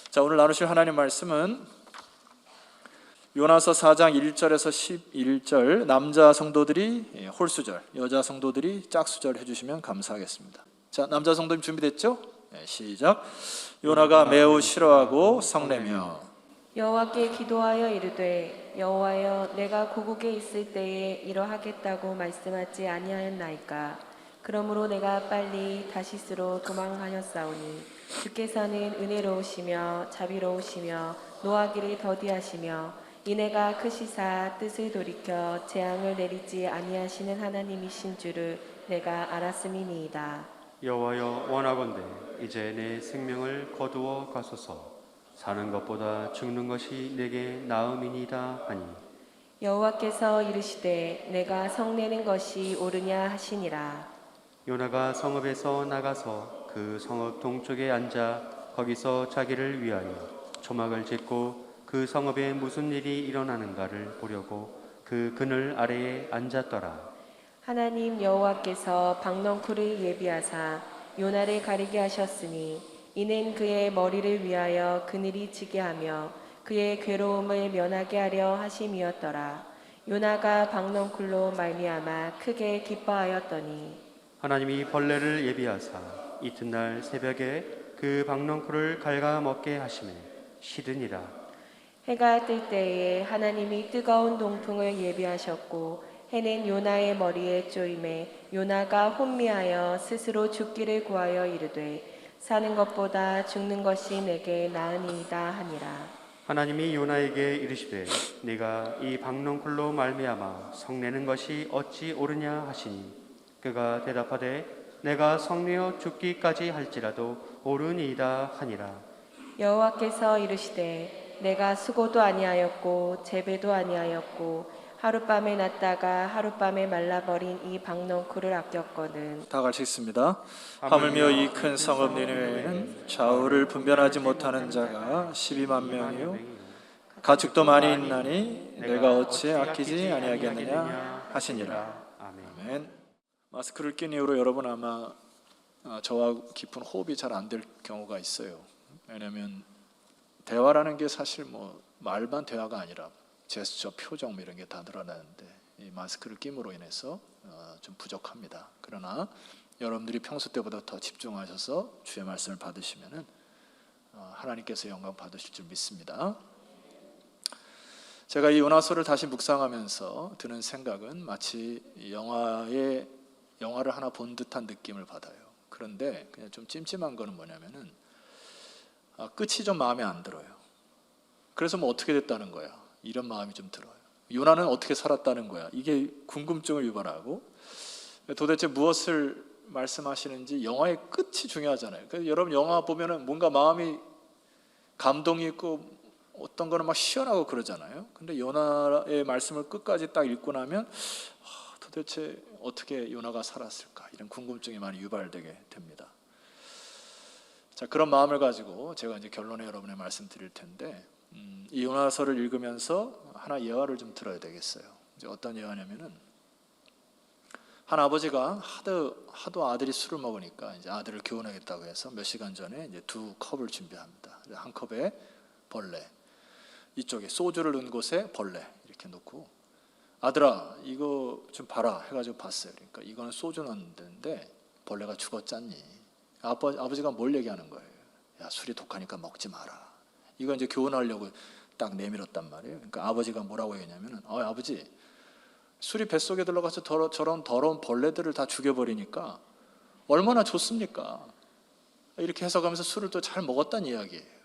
자, 오늘 나누실 하나님 말씀은 요나서 4장 1절에서 11절, 남자 성도들이 홀수절, 여자 성도들이 짝수절 해주시면 감사하겠습니다. 자, 남자 성도님 준비됐죠? 시작. 요나가 매우 싫어하고 성내며 여호와께 기도하여 이르되 여호와여, 내가 고국에 있을 때에 이러하겠다고 말씀하지 아니하였나이까? 그러므로 내가 빨리 다시스로 도망하였사오니 주께서는 은혜로우시며 자비로우시며 노하기를 더디하시며 이내가 크시사 뜻을 돌이켜 재앙을 내리지 아니하시는 하나님이신 줄을 내가 알았음이니이다. 여호와여, 원하건대 이제 내 생명을 거두어 가소서. 사는 것보다 죽는 것이 내게 나음이니이다 하니 여호와께서 이르시되 내가 성내는 것이 옳으냐 하시니라. 요나가 성읍에서 나가서 그 성읍 동쪽에 앉아 거기서 자기를 위하여 초막을 짓고 그 성읍에 무슨 일이 일어나는가를 보려고 그 그늘 아래에 앉았더라. 하나님 여호와께서 박넝쿨을 예비하사 요나를 가리게 하셨으니 이는 그의 머리를 위하여 그늘이 지게 하며 그의 괴로움을 면하게 하려 하심이었더라. 요나가 박넝쿨로 말미암아 크게 기뻐하였더니 하나님이 벌레를 예비하사 이튿날 새벽에 그 박넝쿨을 갉아먹게 하시매 시드니라. 해가 뜰 때에 하나님이 뜨거운 동풍을 예비하셨고 해는 요나의 머리에 쪼임에 요나가 혼미하여 스스로 죽기를 구하여 이르되 사는 것보다 죽는 것이 내게 나으니이다 하니라. 하나님이 요나에게 이르시되 네가 이 박넝쿨로 말미암아 성내는 것이 어찌 옳으냐 하시니 그가 대답하되 내가 성내어 죽기까지 할지라도 옳으니이다 하니라. 여호와께서 이르시되 내가 수고도 아니하였고 재배도 아니하였고 하룻밤에 났다가 하룻밤에 말라버린 이 박넝쿨을 아꼈거든. 다 같이 읽습니다. 하물며 이 큰 성읍 니느웨에는 좌우를 분별하지 못하는 자가 12만 명이요 가축도 많이 있나니 내가 어찌 아끼지 아니하겠느냐 하시니라. 아멘. 마스크를 낀 이후로 여러분 아마 저와 깊은 호흡이 잘 안 될 경우가 있어요. 왜냐하면 대화라는 게 사실 뭐 말만 대화가 아니라 제스처, 표정 이런 게 다 드러나는데 이 마스크를 낌으로 인해서 좀 부족합니다. 그러나 여러분들이 평소 때보다 더 집중하셔서 주의 말씀을 받으시면은 하나님께서 영광 받으실 줄 믿습니다. 제가 이 요나서를 다시 묵상하면서 드는 생각은 마치 영화를 하나 본 듯한 느낌을 받아요. 그런데 그냥 좀 찜찜한 거는 뭐냐면은 끝이 좀 마음에 안 들어요. 그래서 뭐 어떻게 됐다는 거야? 이런 마음이 좀 들어요. 요나는 어떻게 살았다는 거야? 이게 궁금증을 유발하고 도대체 무엇을 말씀하시는지 영화의 끝이 중요하잖아요. 그래서 여러분 영화 보면은 뭔가 마음이 감동이 있고 어떤 거는 막 시원하고 그러잖아요. 근데 요나의 말씀을 끝까지 딱 읽고 나면 도대체 어떻게 요나가 살았을까? 이런 궁금증이 많이 유발되게 됩니다. 자, 그런 마음을 가지고 제가 이제 결론에 여러분의 말씀 드릴 텐데 이 요나서를 읽으면서 하나 예화를 좀 들어야 되겠어요. 이제 어떤 예화냐면은 한 아버지가 하도 아들이 술을 먹으니까 이제 아들을 교훈하겠다고 해서 몇 시간 전에 이제 2컵을 준비합니다. 한 컵에 벌레, 이쪽에 소주를 넣은 곳에 벌레 이렇게 놓고 아들아 이거 좀 봐라 해가지고 봤어요. 그러니까 이거는 소주 넣는데 벌레가 죽었잖니. 아버지가 뭘 얘기하는 거예요? 야, 술이 독하니까 먹지 마라. 이거 이제 교훈하려고 딱 내밀었단 말이에요. 그러니까 아버지가 뭐라고 했냐면은 아버지 술이 뱃속에 들어가서 저런 더러운 벌레들을 다 죽여버리니까 얼마나 좋습니까? 이렇게 해석하면서 술을 또 잘 먹었다는 이야기예요.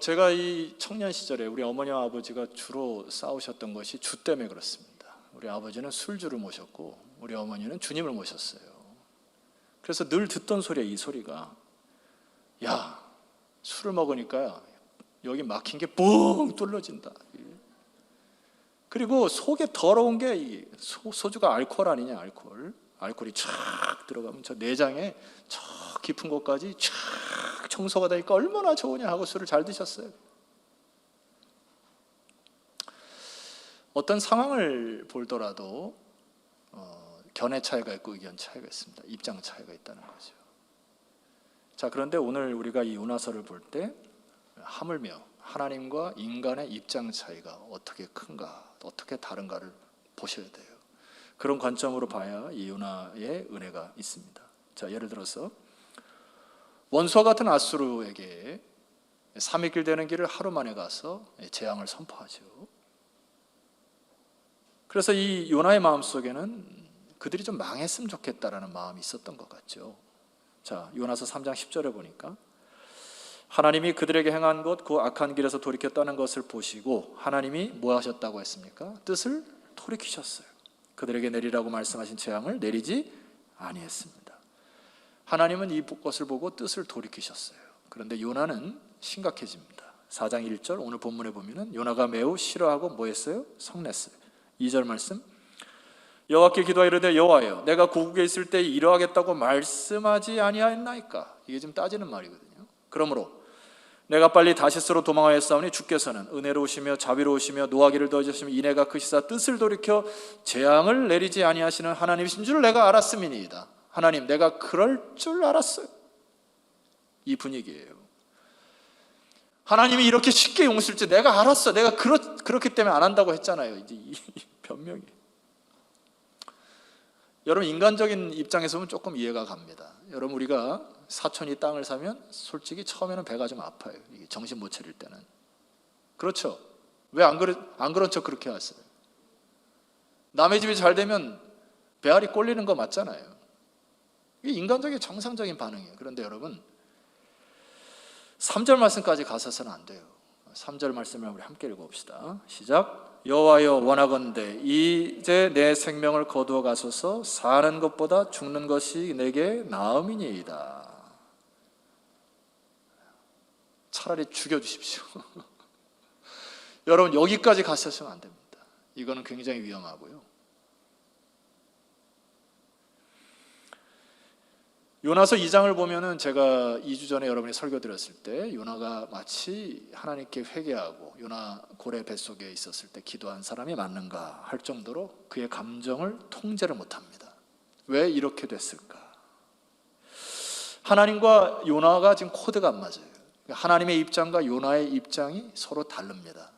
제가 이 청년 시절에 우리 어머니와 아버지가 주로 싸우셨던 것이 주 때문에 그렇습니다. 우리 아버지는 술주를 모셨고 우리 어머니는 주님을 모셨어요. 그래서 늘 듣던 소리야. 이 소리가 야, 술을 먹으니까 여기 막힌 게 뻥 뚫려진다. 그리고 속에 더러운 게 소주가 알코올 아니냐. 알코올이 쫙 들어가면 저 내장에 저 깊은 곳까지 쫙 청소가 되니까 얼마나 좋으냐 하고 술을 잘 드셨어요. 어떤 상황을 볼더라도 견해 차이가 있고 의견 차이가 있습니다. 입장 차이가 있다는 거죠. 자, 그런데 오늘 우리가 이 요나서를 볼 때 하물며 하나님과 인간의 입장 차이가 어떻게 큰가, 어떻게 다른가를 보셔야 돼요. 그런 관점으로 봐야 이 요나의 은혜가 있습니다. 자, 예를 들어서 원수와 같은 아수르에게 3일 길 되는 길을 하루 만에 가서 재앙을 선포하죠. 그래서 이 요나의 마음속에는 그들이 좀 망했으면 좋겠다라는 마음이 있었던 것 같죠. 자, 요나서 3장 10절에 보니까 하나님이 그들에게 행한 것, 그 악한 길에서 돌이켰다는 것을 보시고 하나님이 뭐 하셨다고 했습니까? 뜻을 돌이키셨어요. 그들에게 내리라고 말씀하신 재앙을 내리지 아니했습니다. 하나님은 이것을 보고 뜻을 돌이키셨어요. 그런데 요나는 심각해집니다. 4장 1절 오늘 본문에 보면은 요나가 매우 싫어하고 뭐 했어요? 성냈어요. 2절 말씀, 여호와께 기도하여 이르되 여호와여 내가 고국에 있을 때 이러하겠다고 말씀하지 아니하였나이까. 이게 지금 따지는 말이거든요. 그러므로 내가 빨리 다시스로 도망하였사오니 주께서는 은혜로우시며 자비로우시며 노하기를 더하시며 이내가 크시사 뜻을 돌이켜 재앙을 내리지 아니하시는 하나님이신 줄 내가 알았음이니이다. 하나님, 내가 그럴 줄 알았어요. 이 분위기예요. 하나님이 이렇게 쉽게 용서할 줄 내가 알았어. 내가 그렇기 때문에 안 한다고 했잖아요. 이제 이 변명이. 여러분, 인간적인 입장에서 보면 조금 이해가 갑니다. 여러분, 우리가 사촌이 땅을 사면 솔직히 처음에는 배가 좀 아파요. 이게 정신 못 차릴 때는. 그렇죠? 왜 안 그런 척 그렇게 하세요? 남의 집이 잘 되면 배알이 꼴리는 거 맞잖아요. 이게 인간적인 정상적인 반응이에요. 그런데 여러분, 3절 말씀까지 가서서는 안 돼요. 3절 말씀을 우리 함께 읽어봅시다. 시작. 여호와여 원하건대 이제 내 생명을 거두어 가소서. 사는 것보다 죽는 것이 내게 나음이니이다. 차라리 죽여주십시오. 여러분, 여기까지 가셔서는 안 됩니다. 이거는 굉장히 위험하고요. 요나서 2장을 보면은 제가 2주 전에 여러분이 설교 드렸을 때 요나가 마치 하나님께 회개하고 요나 고래 뱃속에 있었을 때 기도한 사람이 맞는가 할 정도로 그의 감정을 통제를 못합니다. 왜 이렇게 됐을까? 하나님과 요나가 지금 코드가 안 맞아요. 하나님의 입장과 요나의 입장이 서로 다릅니다.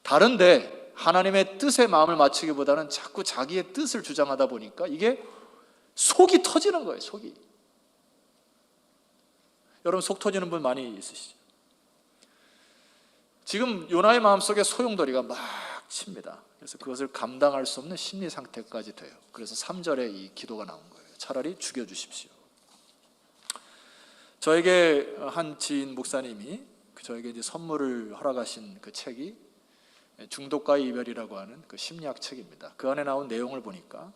다른데 하나님의 뜻에 마음을 맞추기보다는 자꾸 자기의 뜻을 주장하다 보니까 이게 속이 터지는 거예요. 속이. 여러분, 속 터지는 분 많이 있으시죠? 지금 요나의 마음속에 소용돌이가 막 칩니다. 그래서 그것을 감당할 수 없는 심리 상태까지 돼요. 그래서 3절에 이 기도가 나온 거예요. 차라리 죽여주십시오. 저에게 한 지인 목사님이 저에게 이제 선물을 허락하신 그 책이 중독과의 이별이라고 하는 그 심리학 책입니다. 그 안에 나온 내용을 보니까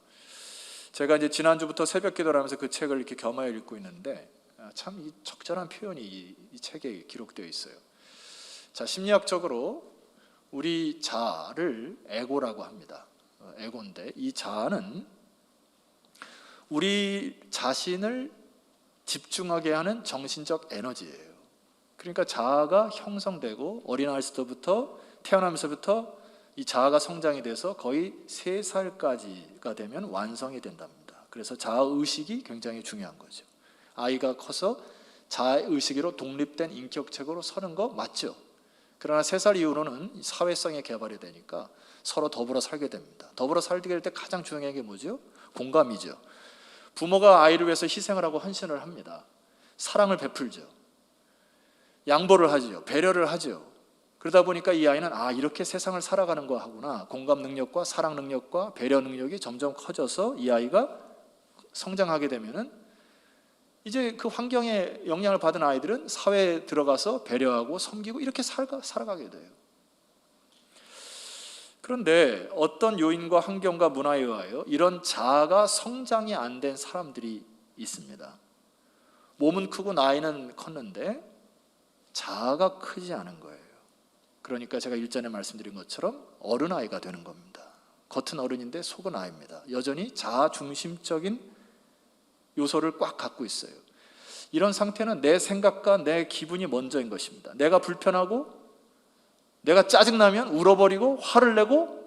제가 이제 지난주부터 새벽 기도를 하면서 그 책을 이렇게 겸하여 읽고 있는데 참 이 적절한 표현이 이 책에 기록되어 있어요. 자, 심리학적으로 우리 자아를 에고라고 합니다. 에고인데 이 자아는 우리 자신을 집중하게 하는 정신적 에너지예요. 그러니까 자아가 형성되고 어린아이부터 태어나면서부터 이 자아가 성장이 돼서 거의 3살까지가 되면 완성이 된답니다. 그래서 자아의식이 굉장히 중요한 거죠. 아이가 커서 자아의식으로 독립된 인격체로 서는 거 맞죠? 그러나 3살 이후로는 사회성의 개발이 되니까 서로 더불어 살게 됩니다. 더불어 살게 될 때 가장 중요한 게 뭐죠? 공감이죠. 부모가 아이를 위해서 희생을 하고 헌신을 합니다. 사랑을 베풀죠. 양보를 하죠. 배려를 하죠. 그러다 보니까 이 아이는 이렇게 세상을 살아가는 거 하구나. 공감 능력과 사랑 능력과 배려 능력이 점점 커져서 이 아이가 성장하게 되면은 이제 그 환경에 영향을 받은 아이들은 사회에 들어가서 배려하고 섬기고 이렇게 살아가게 돼요. 그런데 어떤 요인과 환경과 문화에 의하여 이런 자아가 성장이 안 된 사람들이 있습니다. 몸은 크고 나이는 컸는데 자아가 크지 않은 거예요. 그러니까 제가 일전에 말씀드린 것처럼 어른아이가 되는 겁니다. 겉은 어른인데 속은 아이입니다. 여전히 자아 중심적인 요소를 꽉 갖고 있어요. 이런 상태는 내 생각과 내 기분이 먼저인 것입니다. 내가 불편하고 내가 짜증나면 울어버리고 화를 내고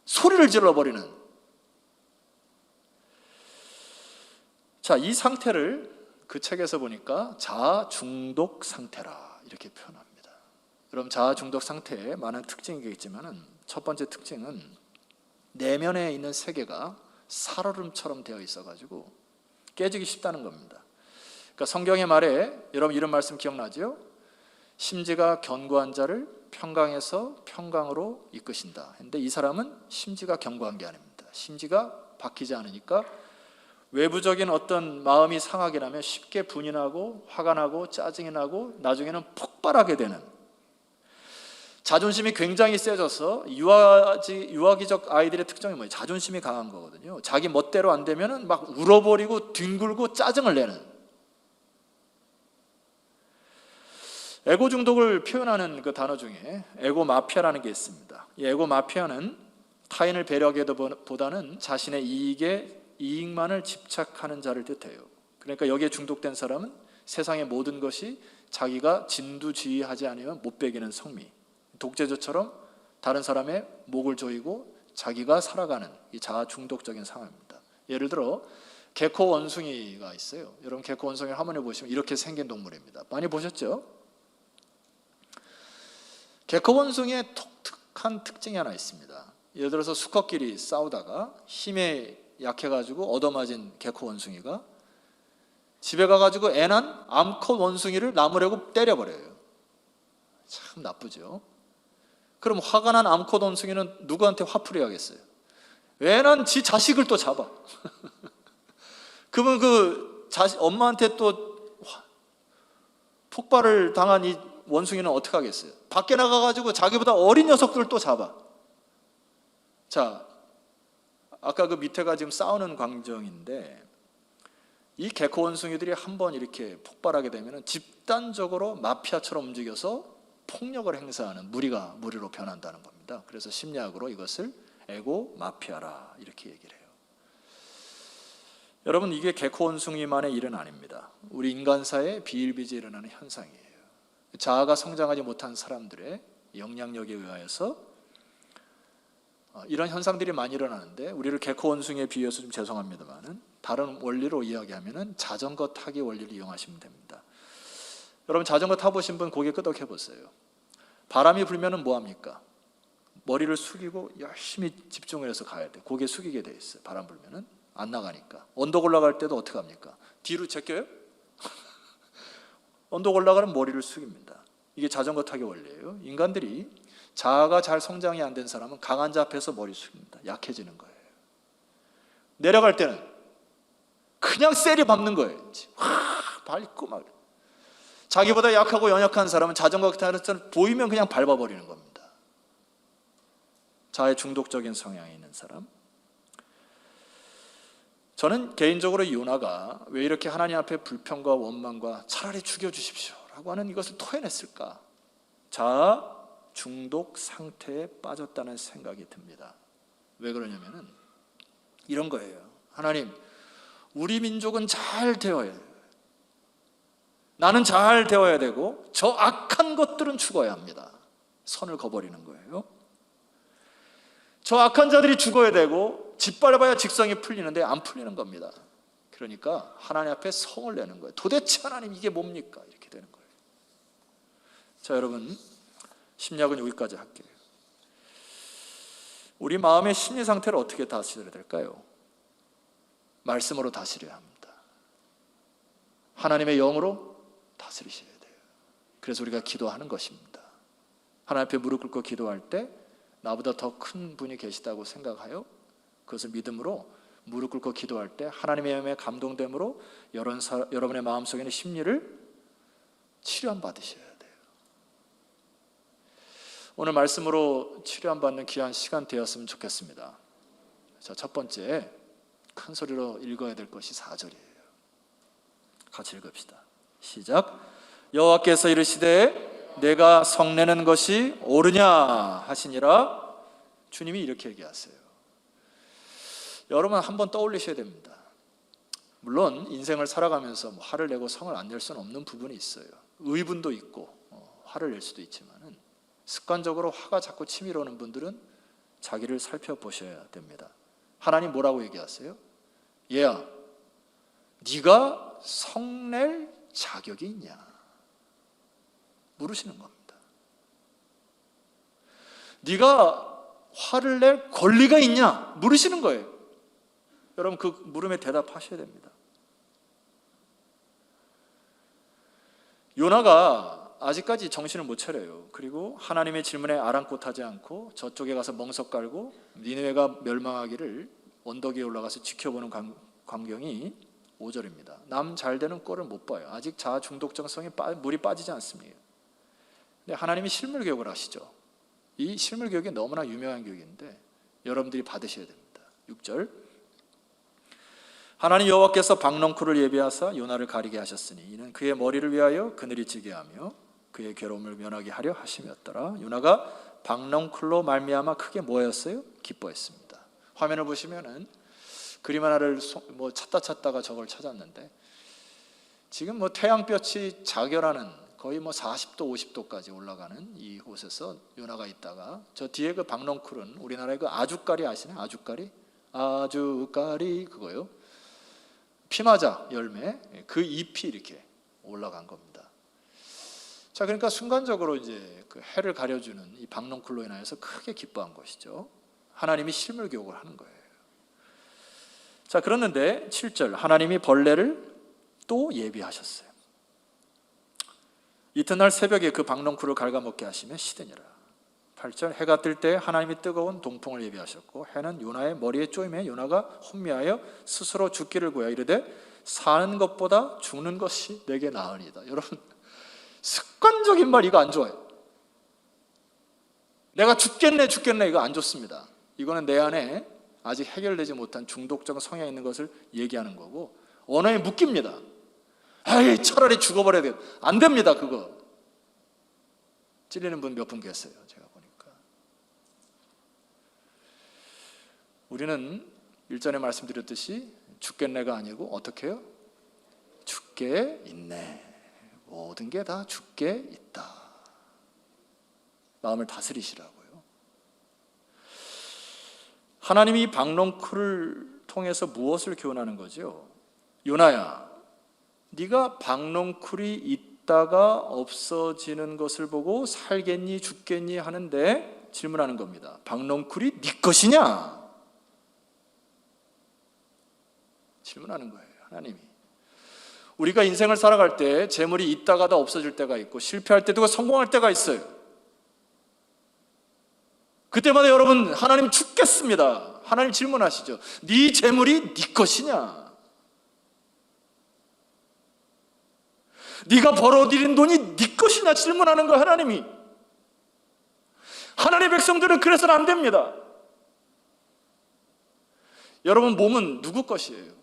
소리를 질러버리는, 자, 이 상태를 그 책에서 보니까 자아 중독 상태라 이렇게 표현합니다. 여러분, 자아 중독 상태에 많은 특징이 있지만은 첫 번째 특징은 내면에 있는 세계가 살얼음처럼 되어 있어가지고 깨지기 쉽다는 겁니다. 그러니까 성경의 말에 여러분 이런 말씀 기억나죠? 심지가 견고한 자를 평강에서 평강으로 이끄신다. 근데 이 사람은 심지가 견고한 게 아닙니다. 심지가 바뀌지 않으니까 외부적인 어떤 마음이 상하게 나면 쉽게 분이 나고 화가 나고 짜증이 나고 나중에는 폭발하게 되는, 자존심이 굉장히 세져서 유아기적 아이들의 특징이 뭐예요? 자존심이 강한 거거든요. 자기 멋대로 안 되면은 막 울어버리고 뒹굴고 짜증을 내는, 에고 중독을 표현하는 그 단어 중에 에고 마피아라는 게 있습니다. 이 에고 마피아는 타인을 배려하기보다는 자신의 이익만을 집착하는 자를 뜻해요. 그러니까 여기에 중독된 사람은 세상의 모든 것이 자기가 진두지휘하지 않으면 못 배기는 성미, 독재자처럼 다른 사람의 목을 조이고 자기가 살아가는 이 자아 중독적인 상황입니다. 예를 들어 개코 원숭이가 있어요. 여러분, 개코 원숭이 화면에 보시면 이렇게 생긴 동물입니다. 많이 보셨죠? 개코 원숭이의 독특한 특징이 하나 있습니다. 예를 들어서 수컷끼리 싸우다가 힘에 약해가지고 얻어맞은 개코 원숭이가 집에 가가지고 애 난 암컷 원숭이를 나무래고 때려버려요. 참 나쁘죠. 그럼 화가 난 암컷 원숭이는 누구한테 화풀이 하겠어요? 애 난 지 자식을 또 잡아. 그러면 엄마한테 또 폭발을 당한 이 원숭이는 어떻게 하겠어요? 밖에 나가가지고 자기보다 어린 녀석들을 또 잡아. 자, 아까 그 밑에가 지금 싸우는 광경인데, 이 개코 원숭이들이 한번 이렇게 폭발하게 되면 집단적으로 마피아처럼 움직여서 폭력을 행사하는 무리로 변한다는 겁니다. 그래서 심리학으로 이것을 에고 마피아라 이렇게 얘기를 해요. 여러분, 이게 개코 원숭이만의 일은 아닙니다. 우리 인간사에 비일비재에 일어나는 현상이에요. 자아가 성장하지 못한 사람들의 영향력에 의하여서 이런 현상들이 많이 일어나는데, 우리를 개코 원숭이에 비유해서 좀 죄송합니다만은 다른 원리로 이야기하면은 자전거 타기 원리를 이용하시면 됩니다. 여러분, 자전거 타보신 분 고개 끄덕여 보세요. 바람이 불면은 뭐 합니까? 머리를 숙이고 열심히 집중을 해서 가야 돼. 고개 숙이게 돼 있어요. 바람 불면은 안 나가니까. 언덕 올라갈 때도 어떻게 합니까? 뒤로 제껴요? 언덕 올라가는 머리를 숙입니다. 이게 자전거 타기 원리예요. 인간들이 자아가 잘 성장이 안 된 사람은 강한 자 앞에서 머리 숙입니다. 약해지는 거예요. 내려갈 때는 그냥 세리 밟는 거예요. 확 밟고 막. 자기보다 약하고 연약한 사람은 자전거 타는 사람 보이면 그냥 밟아버리는 겁니다. 자아의 중독적인 성향이 있는 사람. 저는 개인적으로 요나가 왜 이렇게 하나님 앞에 불평과 원망과 차라리 죽여주십시오 라고 하는 이것을 토해냈을까? 자아 중독 상태에 빠졌다는 생각이 듭니다. 왜 그러냐면은 이런 거예요. 하나님, 우리 민족은 잘 되어야 해요. 나는 잘 되어야 되고 저 악한 것들은 죽어야 합니다. 선을 거버리는 거예요. 저 악한 자들이 죽어야 되고 짓밟아야 직성이 풀리는데 안 풀리는 겁니다. 그러니까 하나님 앞에 성을 내는 거예요. 도대체 하나님 이게 뭡니까? 이렇게 되는 거예요. 자, 여러분, 심리학은 여기까지 할게요. 우리 마음의 심리 상태를 어떻게 다스려야 될까요? 말씀으로 다스려야 합니다. 하나님의 영으로 다스리셔야 돼요. 그래서 우리가 기도하는 것입니다. 하나님 앞에 무릎 꿇고 기도할 때 나보다 더 큰 분이 계시다고 생각하여 그것을 믿음으로 무릎 꿇고 기도할 때 하나님의 영에 감동됨으로 여러분의 마음속에 있는 심리를 치료받으셔야 돼요. 오늘 말씀으로 치료받는 귀한 시간 되었으면 좋겠습니다. 자, 첫 번째 큰 소리로 읽어야 될 것이 4절이에요. 같이 읽읍시다. 시작. 여호와께서 이르시되 내가 성내는 것이 옳으냐 하시니라. 주님이 이렇게 얘기하세요. 여러분, 한번 떠올리셔야 됩니다. 물론 인생을 살아가면서 화를 내고 성을 안 낼 수는 없는 부분이 있어요. 의분도 있고 화를 낼 수도 있지만은 습관적으로 화가 자꾸 치밀어 오는 분들은 자기를 살펴보셔야 됩니다. 하나님 뭐라고 얘기하세요? 얘야, 네가 성낼 자격이 있냐 물으시는 겁니다. 네가 화를 낼 권리가 있냐 물으시는 거예요. 여러분 그 물음에 대답하셔야 됩니다. 요나가 아직까지 정신을 못 차려요. 그리고 하나님의 질문에 아랑곳하지 않고 저쪽에 가서 멍석 깔고 니느웨가 멸망하기를 언덕 위에 올라가서 지켜보는 광경이 5절입니다. 남 잘 되는 꼴을 못 봐요. 아직 자아 중독성에 물이 빠지지 않습니다. 근데 하나님이 실물 교육을 하시죠. 이 실물 교육이 너무나 유명한 교육인데 여러분들이 받으셔야 됩니다. 6절 하나님 여호와께서 박넝쿨을 예비하사 요나를 가리게 하셨으니 이는 그의 머리를 위하여 그늘이 지게 하며 그의 괴로움을 면하게 하려 하심이었더라. 요나가 박넝쿨로 말미암아 크게 뭐였어요? 기뻐했습니다. 화면을 보시면은 그림 하나를 찾다가 저걸 찾았는데 지금 태양볕이 자결하는 거의 40도 50도까지 올라가는 이곳에서 요나가 있다가 저 뒤에 그 박넝쿨은 우리나라의 그 아주까리 아시나요? 아주까리 그거요. 피마자 열매 그 잎이 이렇게 올라간 겁니다. 자, 그러니까 순간적으로 이제 그 해를 가려주는 이 박넝쿨로 인하여서 크게 기뻐한 것이죠. 하나님이 실물 교육을 하는 거예요. 자, 그랬는데 7절 하나님이 벌레를 또 예비하셨어요. 이튿날 새벽에 그 박넝쿨을 갉아먹게 하시며 시드니라. 8절 해가 뜰 때 하나님이 뜨거운 동풍을 예비하셨고 해는 요나의 머리에 쪼임에 요나가 혼미하여 스스로 죽기를 구하여 이르되 사는 것보다 죽는 것이 내게 나으니이다. 여러분 습관적인 말 이거 안 좋아요. 내가 죽겠네 이거 안 좋습니다. 이거는 내 안에 아직 해결되지 못한 중독적 성향이 있는 것을 얘기하는 거고 언어에 묶입니다. 에이 차라리 죽어버려야 돼. 안 됩니다. 그거 찔리는 분 몇 분 계세요. 제가 보니까 우리는 일전에 말씀드렸듯이 죽겠네가 아니고 어떻게 해요? 죽게 있네. 모든 게 다 죽게 있다. 마음을 다스리시라고요. 하나님이 박넝쿨을 통해서 무엇을 교훈하는 거죠? 요나야, 네가 박넝쿨이 있다가 없어지는 것을 보고 살겠니 죽겠니 하는데 질문하는 겁니다. 박넝쿨이 네 것이냐? 질문하는 거예요. 하나님이. 우리가 인생을 살아갈 때 재물이 있다가도 없어질 때가 있고 실패할 때도 성공할 때가 있어요. 그때마다 여러분 하나님 죽겠습니다. 하나님 질문하시죠. 네 재물이 네 것이냐? 네가 벌어들인 돈이 네 것이냐 질문하는 거예요. 하나님이. 하나님의 백성들은 그래서는 안 됩니다. 여러분 몸은 누구 것이에요?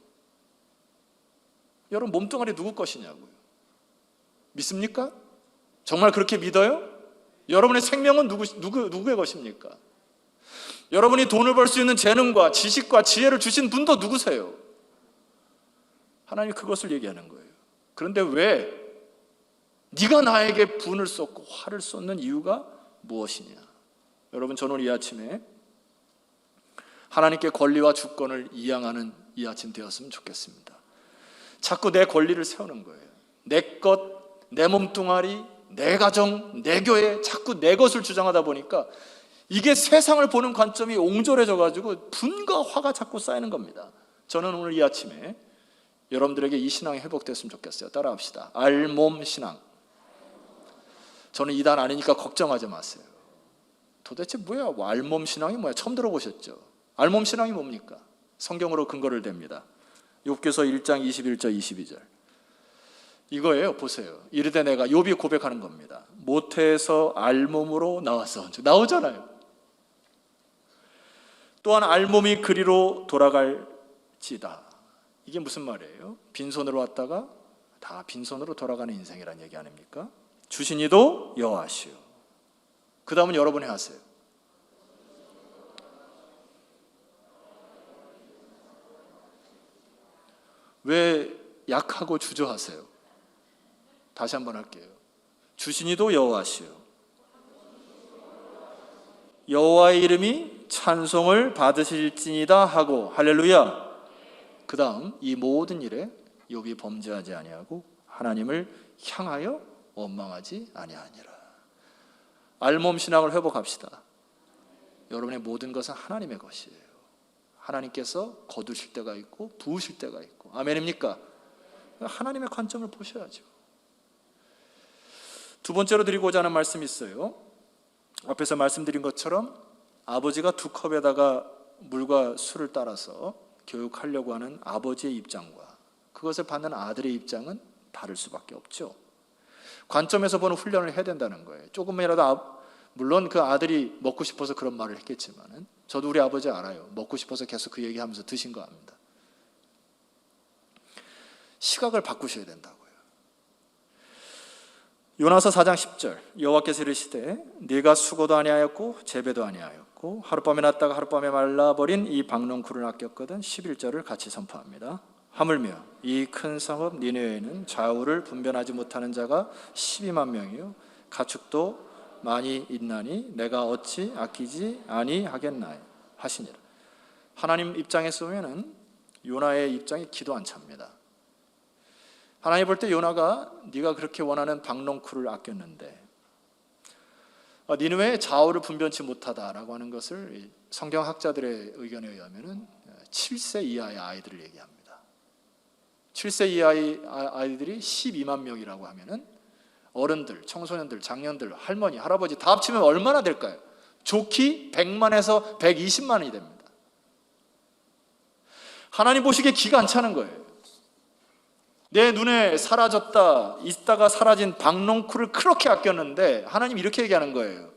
여러분 몸뚱아리 누구 것이냐고요? 믿습니까? 정말 그렇게 믿어요? 여러분의 생명은 누구의 것입니까? 여러분이 돈을 벌 수 있는 재능과 지식과 지혜를 주신 분도 누구세요? 하나님이 그것을 얘기하는 거예요. 그런데 왜 네가 나에게 분을 쏟고 화를 쏟는 이유가 무엇이냐? 여러분 저는 이 아침에 하나님께 권리와 주권을 이양하는 이 아침 되었으면 좋겠습니다. 자꾸 내 권리를 세우는 거예요. 내 것, 내 몸뚱아리, 내 가정, 내 교회, 자꾸 내 것을 주장하다 보니까 이게 세상을 보는 관점이 옹졸해져 가지고 분과 화가 자꾸 쌓이는 겁니다. 저는 오늘 이 아침에 여러분들에게 이 신앙이 회복됐으면 좋겠어요. 따라합시다. 알몸 신앙. 저는 이단 아니니까 걱정하지 마세요. 도대체 뭐야? 알몸 신앙이 뭐야? 처음 들어보셨죠? 알몸 신앙이 뭡니까? 성경으로 근거를 댑니다. 욥기서 1장 21절 22절 이거예요. 보세요. 이르되 내가 욥이 고백하는 겁니다. 모태에서 알몸으로 나왔어. 나오잖아요. 또한 알몸이 그리로 돌아갈지다. 이게 무슨 말이에요? 빈손으로 왔다가 다 빈손으로 돌아가는 인생이라는 얘기 아닙니까? 주신 이도 여호와시오. 그 다음은 여러분이 하세요. 왜 약하고 주저하세요? 다시 한번 할게요. 주신 이도 여호와시오. 여호와의 이름이 찬송을 받으실지니다 하고 할렐루야. 그 다음 이 모든 일에 욥이 범죄하지 아니하고 하나님을 향하여 원망하지 아니하니라. 알몸 신앙을 회복합시다. 여러분의 모든 것은 하나님의 것이에요. 하나님께서 거두실 때가 있고 부으실 때가 있고. 아멘입니까? 하나님의 관점을 보셔야죠. 두 번째로 드리고자 하는 말씀이 있어요. 앞에서 말씀드린 것처럼 아버지가 두 컵에다가 물과 술을 따라서 교육하려고 하는 아버지의 입장과 그것을 받는 아들의 입장은 다를 수밖에 없죠. 관점에서 보는 훈련을 해야 된다는 거예요. 조금이라도 물론 그 아들이 먹고 싶어서 그런 말을 했겠지만은 저도 우리 아버지 알아요. 먹고 싶어서 계속 그 얘기하면서 드신 거 압니다. 시각을 바꾸셔야 된다고요. 요나서 4장 10절 여호와께서 이르시되 네가 수고도 아니하였고 재배도 아니하였고 하룻밤에 났다가 하룻밤에 말라버린 이 박농쿨을 아꼈거든. 11절을 같이 선포합니다. 하물며 이 큰 성읍 니느웨에는 좌우를 분별하지 못하는 자가 12만 명이요 가축도 많이 있나니 내가 어찌 아끼지 아니하겠나요 하시니라. 하나님 입장에서 보면은 요나의 입장이 기도 안 찹니다. 하나님 볼 때 요나가 네가 그렇게 원하는 박농쿨을 아꼈는데 니느웨의 좌우를 분별치 못하다라고 하는 것을 성경학자들의 의견에 의하면은 7세 이하의 아이들을 얘기합니다. 7세 이하의 아이들이 12만 명이라고 하면은 어른들, 청소년들, 장년들, 할머니, 할아버지 다 합치면 얼마나 될까요? 좋기 100만에서 120만이 됩니다. 하나님 보시기에 기가 안 차는 거예요. 내 눈에 사라졌다, 있다가 사라진 박농쿨을 그렇게 아꼈는데 하나님 이렇게 얘기하는 거예요.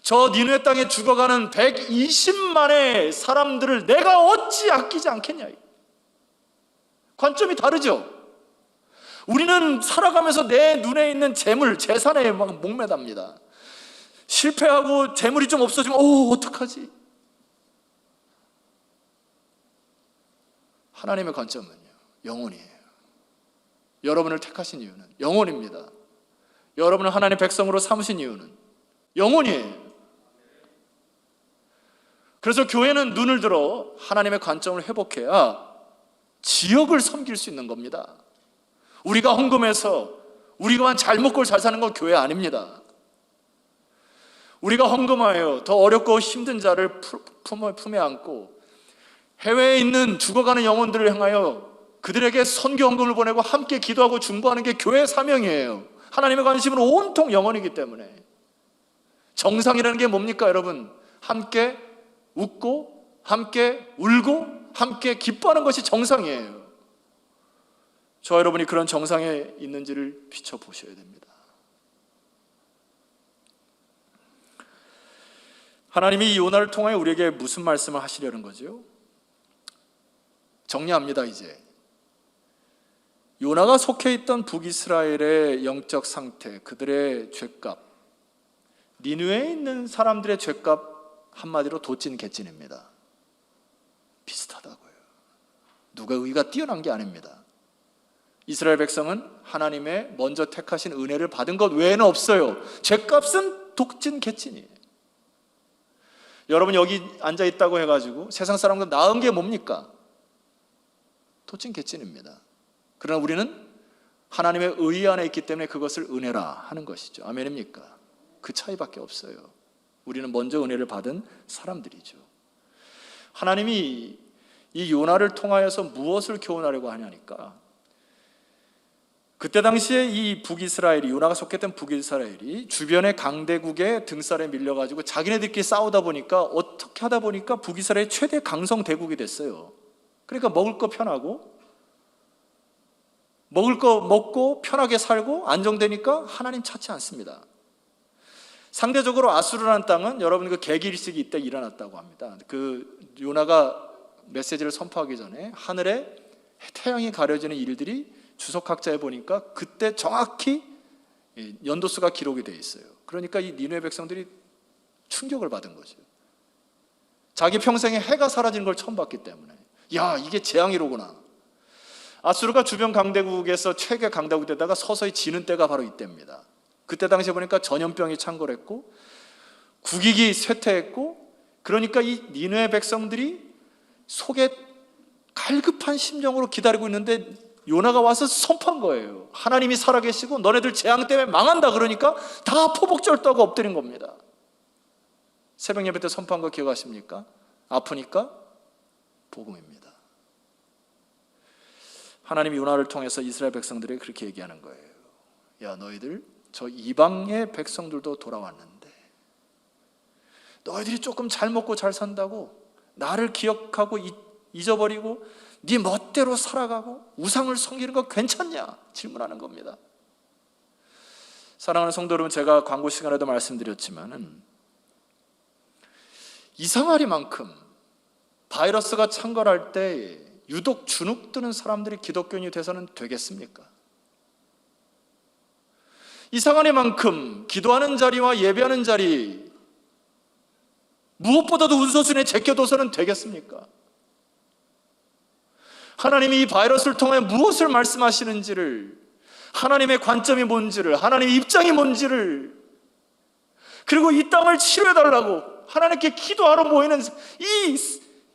저 니느웨 땅에 죽어가는 120만의 사람들을 내가 어찌 아끼지 않겠냐. 관점이 다르죠. 우리는 살아가면서 내 눈에 있는 재물, 재산에 막 목매답니다. 실패하고 재물이 좀 없어지면 어떡하지? 하나님의 관점은요, 영혼이에요. 여러분을 택하신 이유는 영혼입니다. 여러분을 하나님의 백성으로 삼으신 이유는 영혼이에요. 그래서 교회는 눈을 들어 하나님의 관점을 회복해야 지역을 섬길 수 있는 겁니다. 우리가 헌금해서 우리가만 잘 먹고 잘 사는 건 교회 아닙니다. 우리가 헌금하여 더 어렵고 힘든 자를 품에 안고 해외에 있는 죽어가는 영혼들을 향하여 그들에게 선교 헌금을 보내고 함께 기도하고 중보하는 게 교회의 사명이에요. 하나님의 관심은 온통 영혼이기 때문에. 정상이라는 게 뭡니까 여러분? 함께 웃고 함께 울고 함께 기뻐하는 것이 정상이에요. 저와 여러분이 그런 정상에 있는지를 비춰보셔야 됩니다. 하나님이 이 요나를 통하여 우리에게 무슨 말씀을 하시려는 거죠? 정리합니다. 이제 요나가 속해 있던 북이스라엘의 영적 상태, 그들의 죄값, 니느웨에 있는 사람들의 죄값 한마디로 도찐 개찐입니다. 비슷하다고요. 누가 의가 뛰어난 게 아닙니다. 이스라엘 백성은 하나님의 먼저 택하신 은혜를 받은 것 외에는 없어요. 죄값은 독진 개찐이에요. 여러분 여기 앉아있다고 해가지고 세상 사람보다 나은 게 뭡니까? 도찐 개찐입니다. 그러나 우리는 하나님의 의 안에 있기 때문에 그것을 은혜라 하는 것이죠. 아멘입니까? 그 차이밖에 없어요. 우리는 먼저 은혜를 받은 사람들이죠. 하나님이 이 요나를 통하여서 무엇을 교훈하려고 하냐니까, 그때 당시에 이 북이스라엘이, 요나가 속했던 북이스라엘이 주변의 강대국의 등살에 밀려가지고 자기네들끼리 싸우다 보니까 어떻게 하다 보니까 북이스라엘의 최대 강성 대국이 됐어요. 그러니까 먹을 거 편하고, 먹을 거 먹고 편하게 살고 안정되니까 하나님 찾지 않습니다. 상대적으로 아수르라는 땅은 여러분 그 개길식이 이때 일어났다고 합니다. 그 요나가 메시지를 선포하기 전에 하늘에 태양이 가려지는 일들이 주석학자에 보니까 그때 정확히 연도수가 기록이 되어 있어요. 그러니까 이 니느웨 백성들이 충격을 받은 거죠. 자기 평생에 해가 사라지는 걸 처음 봤기 때문에, 야, 이게 재앙이로구나. 아수르가 주변 강대국에서 최대 강대국에다가 서서히 지는 때가 바로 이때입니다. 그때 당시에 보니까 전염병이 창궐했고 국익이 쇠퇴했고, 그러니까 이 니느웨 백성들이 속에 갈급한 심정으로 기다리고 있는데 요나가 와서 선포한 거예요. 하나님이 살아계시고 너네들 재앙 때문에 망한다 그러니까 다 포복절도하고 엎드린 겁니다. 새벽 예배 때 선포한 거 기억하십니까? 아프니까 복음입니다. 하나님이 요나를 통해서 이스라엘 백성들에게 그렇게 얘기하는 거예요. 야, 너희들 저 이방의 백성들도 돌아왔는데 너희들이 조금 잘 먹고 잘 산다고 나를 기억하고 잊어버리고 네 멋대로 살아가고 우상을 섬기는 거 괜찮냐? 질문하는 겁니다. 사랑하는 성도 여러분, 제가 광고 시간에도 말씀드렸지만은 이상하리만큼 바이러스가 창궐할 때 유독 주눅 드는 사람들이 기독교인이 돼서는 되겠습니까? 이상하리만큼 기도하는 자리와 예배하는 자리 무엇보다도 우선순위에 제껴둬서는 되겠습니까? 하나님이 이 바이러스를 통해 무엇을 말씀하시는지를, 하나님의 관점이 뭔지를, 하나님의 입장이 뭔지를, 그리고 이 땅을 치료해달라고 하나님께 기도하러 모이는 이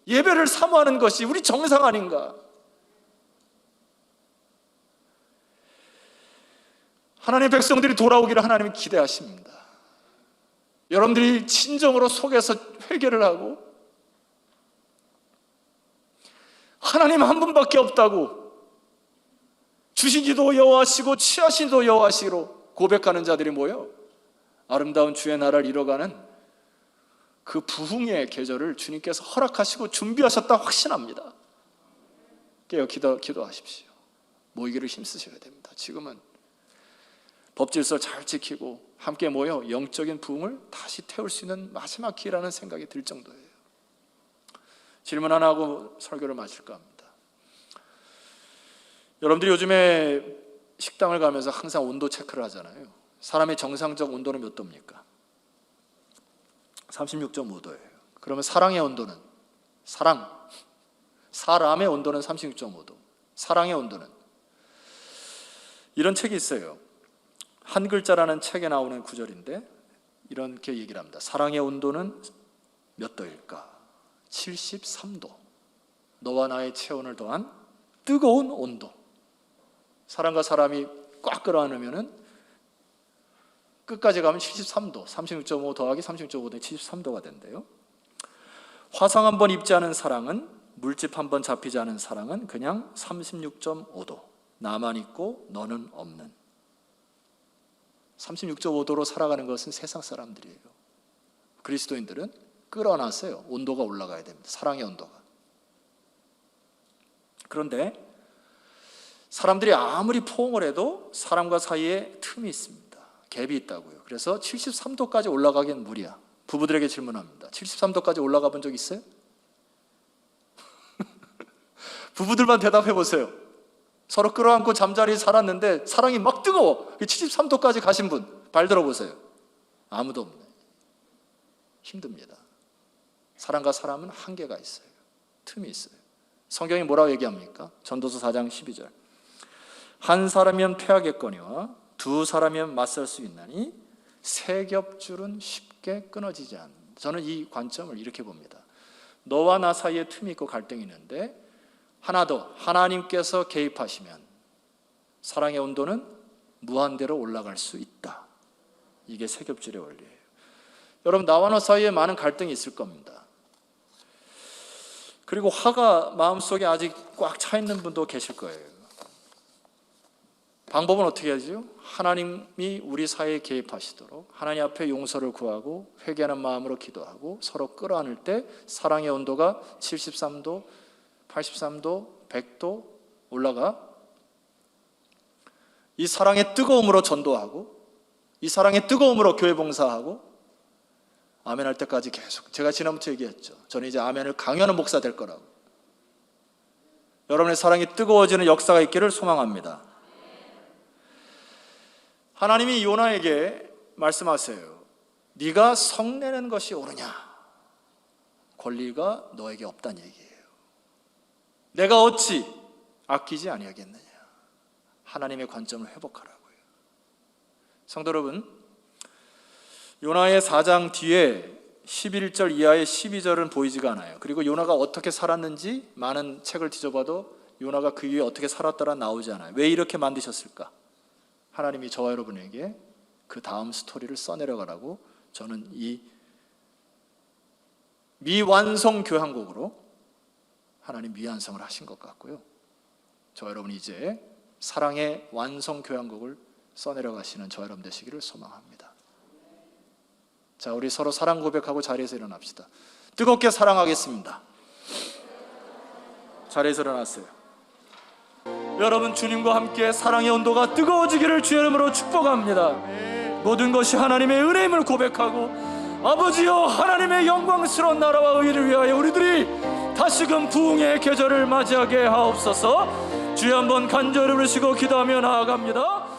예배를 사모하는 것이 우리 정상 아닌가? 하나님의 백성들이 돌아오기를 하나님이 기대하십니다. 여러분들이 진정으로 속에서 회개를 하고 하나님 한 분밖에 없다고, 주시기도 여호와시고 취하시기도 여호와시로 고백하는 자들이 모여 아름다운 주의 나라를 이뤄가는 그 부흥의 계절을 주님께서 허락하시고 준비하셨다 확신합니다. 깨어 기도하십시오. 모이기를 힘쓰셔야 됩니다. 지금은 법질서 잘 지키고 함께 모여 영적인 부흥을 다시 태울 수 있는 마지막 기회라는 생각이 들 정도예요. 질문 하나 하고 설교를 마칠까 합니다. 여러분들이 요즘에 식당을 가면서 항상 온도 체크를 하잖아요. 사람의 정상적 온도는 몇 도입니까? 36.5도예요. 그러면 사랑의 온도는? 사람의 온도는 36.5도. 사랑의 온도는? 이런 책이 있어요. 한 글자라는 책에 나오는 구절인데 이렇게 얘기를 합니다. 사랑의 온도는 몇 도일까? 73도. 너와 나의 체온을 더한 뜨거운 온도. 사람과 사람이 꽉 끌어안으면 끝까지 가면 73도, 36.5 더하기 36.5도 73도가 된대요. 화상 한번 입지 않은 사랑은, 물집 한번 잡히지 않은 사랑은 그냥 36.5도. 나만 있고 너는 없는. 36.5도로 살아가는 것은 세상 사람들이에요. 그리스도인들은 끌어놨어요. 온도가 올라가야 됩니다. 사랑의 온도가. 그런데 사람들이 아무리 포옹을 해도 사람과 사이에 틈이 있습니다. 갭이 있다고요. 그래서 73도까지 올라가기엔 무리야. 부부들에게 질문합니다. 73도까지 올라가 본 적 있어요? 부부들만 대답해 보세요. 서로 끌어안고 잠자리 살았는데 사랑이 막 뜨거워. 73도까지 가신 분 발 들어보세요. 아무도 없네. 힘듭니다. 사람과 사람은 한계가 있어요. 틈이 있어요. 성경이 뭐라고 얘기합니까? 전도서 4장 12절. 한 사람이면 패하겠거니와 두 사람이면 맞설 수 있나니 세 겹줄은 쉽게 끊어지지 않는다. 저는 이 관점을 이렇게 봅니다. 너와 나 사이에 틈이 있고 갈등이 있는데 하나 더, 하나님께서 개입하시면 사랑의 온도는 무한대로 올라갈 수 있다. 이게 세 겹줄의 원리예요. 여러분, 나와 너 사이에 많은 갈등이 있을 겁니다. 그리고 화가 마음속에 아직 꽉 차 있는 분도 계실 거예요. 방법은 어떻게 하죠? 하나님이 우리 사이에 개입하시도록 하나님 앞에 용서를 구하고 회개하는 마음으로 기도하고 서로 끌어안을 때 사랑의 온도가 73도, 83도, 100도 올라가 이 사랑의 뜨거움으로 전도하고 이 사랑의 뜨거움으로 교회 봉사하고 아멘 할 때까지 계속. 제가 지난번에 얘기했죠. 저는 이제 아멘을 강요하는 목사 될 거라고. 여러분의 사랑이 뜨거워지는 역사가 있기를 소망합니다. 하나님이 요나에게 말씀하세요. 네가 성내는 것이 옳으냐? 권리가 너에게 없다는 얘기예요. 내가 어찌 아끼지 아니하겠느냐? 하나님의 관점을 회복하라고요. 성도 여러분, 요나의 4장 뒤에 11절 이하의 12절은 보이지가 않아요. 그리고 요나가 어떻게 살았는지 많은 책을 뒤져봐도 요나가 그 위에 어떻게 살았더라 나오지 않아요. 왜 이렇게 만드셨을까? 하나님이 저와 여러분에게 그 다음 스토리를 써내려가라고 저는 이 미완성 교향곡으로 하나님 미완성을 하신 것 같고요. 저와 여러분이 이제 사랑의 완성 교향곡을 써내려가시는 저와 여러분 되시기를 소망합니다. 자, 우리 서로 사랑 고백하고 자리에서 일어납시다. 뜨겁게 사랑하겠습니다. 자리에서 일어났어요. 여러분, 주님과 함께 사랑의 온도가 뜨거워지기를 주의 이름으로 축복합니다. 모든 것이 하나님의 은혜임을 고백하고, 아버지여, 하나님의 영광스러운 나라와 의를 위하여 우리들이 다시금 부흥의 계절을 맞이하게 하옵소서. 주여, 한번 간절히 부르시고 기도하며 나아갑니다.